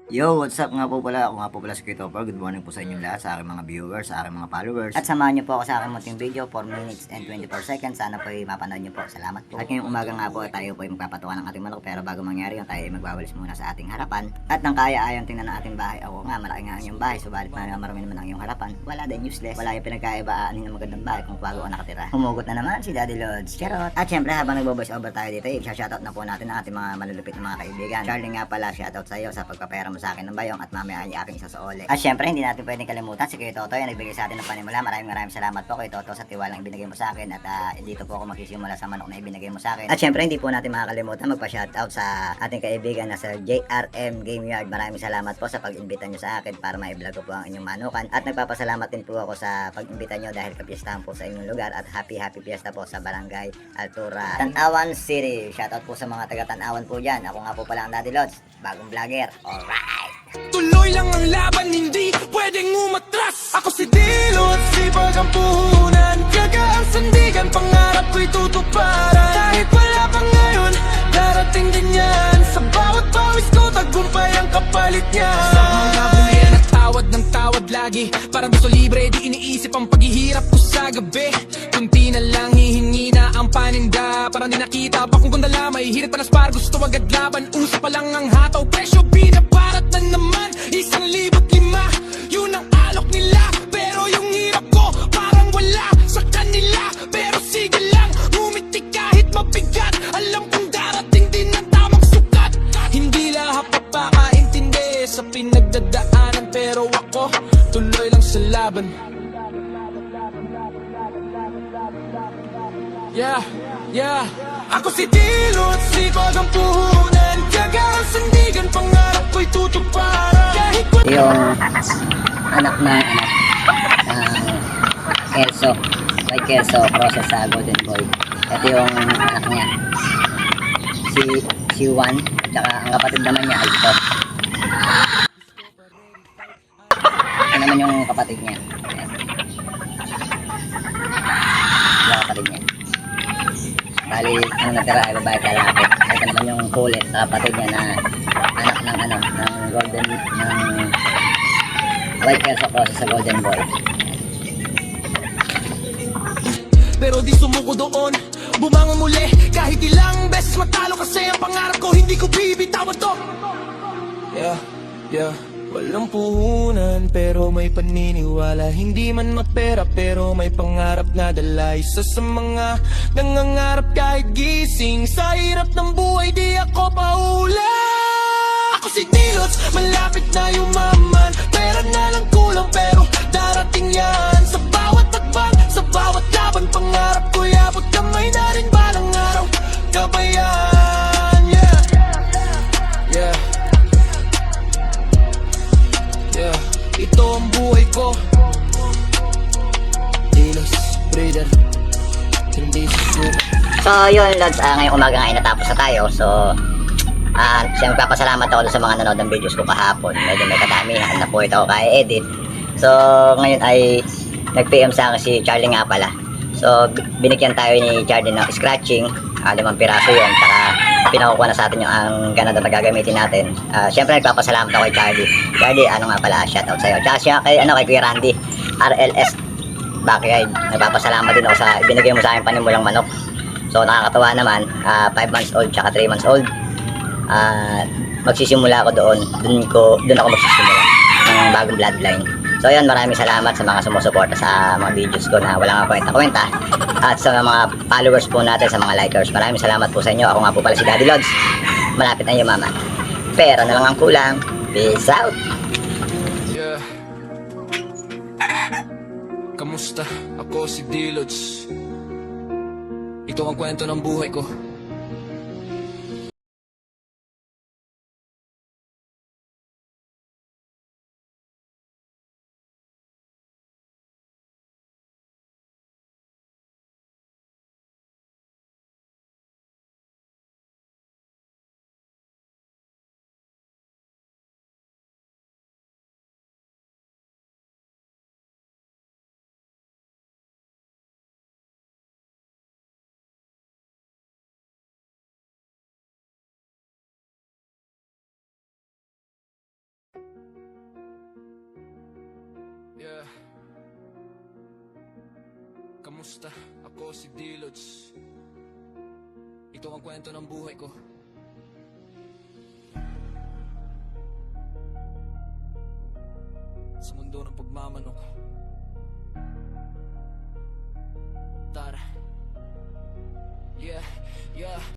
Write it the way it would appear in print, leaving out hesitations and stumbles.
Yo, what's up nga po pala? Ako nga po pala si Christopher. Good morning po sa inyong lahat, sa aking mga viewers, sa aking mga followers. At samahan niyo po ako sa aking munting video, 4 minutes and 24 seconds. Sana po ay mapanood niyo po. Salamat po. At ngayong umaga nga po tayo po ay magpapatuwa ng ating manok. Pero bago mangyari yun, tayo ay magwawalis muna sa ating harapan. At nang kaya ayang tingnan ng ating bahay. Ako nga, malaki nga ang iyong bahay. Subalit marami naman ang iyong harapan. Wala din, useless. Wala yung pinagkaibaan ng magandang bahay kung bago ang nakatira. Humugot na naman si Daddy Lods. Charot. At syempre habang nagbo-voice over tayo dito, i-shoutout na po natin ang ating mga malulupit na mga kaibigan. Charlie nga pala, shoutout sa iyo sa pagpapera mo sa akin ng bayong at mamaya ay aking isa sa ole. At syempre, hindi natin pwedeng kalimutan si Kuya Toto yung nagbigay sa atin ng panimula. Maraming salamat po Kuya Toto sa tiwalang ibinigay mo sa akin at dito po ako magsisimula sa manok na ibinigay mo sa akin. At syempre, hindi po natin makakalimutan magpa-shoutout sa ating kaibigan na Sir JRM Game Yard. Maraming salamat po sa pag-imbita nyo sa akin para ma-vlog ko po ang inyong manukan. At nagpapasalamat din po ako sa pag-imbita nyo dahil kapiestahan po sa inyong lugar at happy fiesta po sa Barangay Altura, Tanawan City. Shoutout po sa mga taga Tanawan po dyan. Ako nga po pala ang Daddy Lods, bagong vlogger. Alright! Tuloy lang ang laban, hindi pwedeng umatras. Ako si Dilot, sipag ang puhunan. Tiyaga ang sandigan, pangarap ko'y tutuparan. Kahit wala pa ngayon, darating din yan. Sa bawat pawis ko, tagumpay ang kapalit niya. Sa mga bulian at tawad ng tawad lagi. Parang gusto libre, di iniisip ang paghihirap ko sa gabi. Kunti na lang, hihingi na ang paninda. Parang di nakita pa kung ganda may hirit pa na spar. Gusto agad laban, usa pa lang ang hataw. Presyo binabarat na naman, 1,500. Yun ang alok nila, pero yung hirap ko parang wala sa kanila. Pero sige lang, ngumiti kahit mabigat. Alam kong darating din ang tamang sukat. Hindi lahat papakaintindi sa pinagdadaanan, pero ako tuloy lang sa laban. Yeah. Ako si Dilot, sipag ang puhunan. Tiyaga ang sandigan, pangarap ko'y tutuparan. Kahit Yung anak ng Kelso, White Kelso, process sa Golden Boy. Ito yung anak niya, si Juan, tsaka ang kapatid naman niya ay ito. Ito naman yung kapatid niya. Ayan. Yung kapatid niya. Bali, ang natira ay babae lalaki. Ito naman yung kulit na kapatid niya na anak ng ng Golden, ng White Kelso process sa Golden Boy. pero di sumuko doon, bumangon muli. Kahit ilang beses matalo, kasi ang pangarap ko hindi ko bibitawan to. Yeah. Walang puhunan pero may paniniwala. Hindi man mapera pero may pangarap na dala. Isa sa mga nangangarap kahit gising. Sa hirap ng buhay di ako paula. Ako si Dilots, malapit na yumaman. Pera na lang kulang pero darating yan. Sa bawat takban, sa bawat laban, pangarap ko'y abot kamay na rin balang araw. Kabayan, yeah. Ito ang buhay ko. Dilos, breeder, hindi susuko. So yun Lods, ngayong umaga nga ay natapos na tayo. So siyempre papasalamat ako sa mga nanood ng videos ko kahapon. Medyo may kadamihan na po ito ako kaya edit. So ngayon ay nag-PM sa akin si Charlie nga pala. So binigyan tayo ni Charlie ng scratching, 5 piraso yun. Saka pinakukuha na sa atin yung ang ganun na gagamitin natin. Siyempre nagpapasalamat ako kay Charlie. Charlie, ano nga pala, shoutout sa'yo. Tsaka siya kay Kuya Randy RLS Backyard. Nagpapasalamat din ako sa ibinigay mo sa akin panimulang manok. So nakakatawa naman, 5 months old tsaka 3 months old. Magsisimula ako doon ako magsisimula ng bagong bloodline. So yun, maraming salamat sa mga sumusuporta sa mga videos ko na wala nga kwenta-kwenta, at sa mga followers po natin, sa mga likers, maraming salamat po sa inyo. Ako nga po pala si Daddy Lods, malapit na yung mama, pera na lang ang kulang. Peace out. Yeah. Kamusta? Ako si Dilots. Ito ang kwento ng buhay ko. kamusta? Ako si Dilots. Ito ang kwento ng buhay ko. Sa mundo ng pagmamanok. Tara. Yeah, yeah.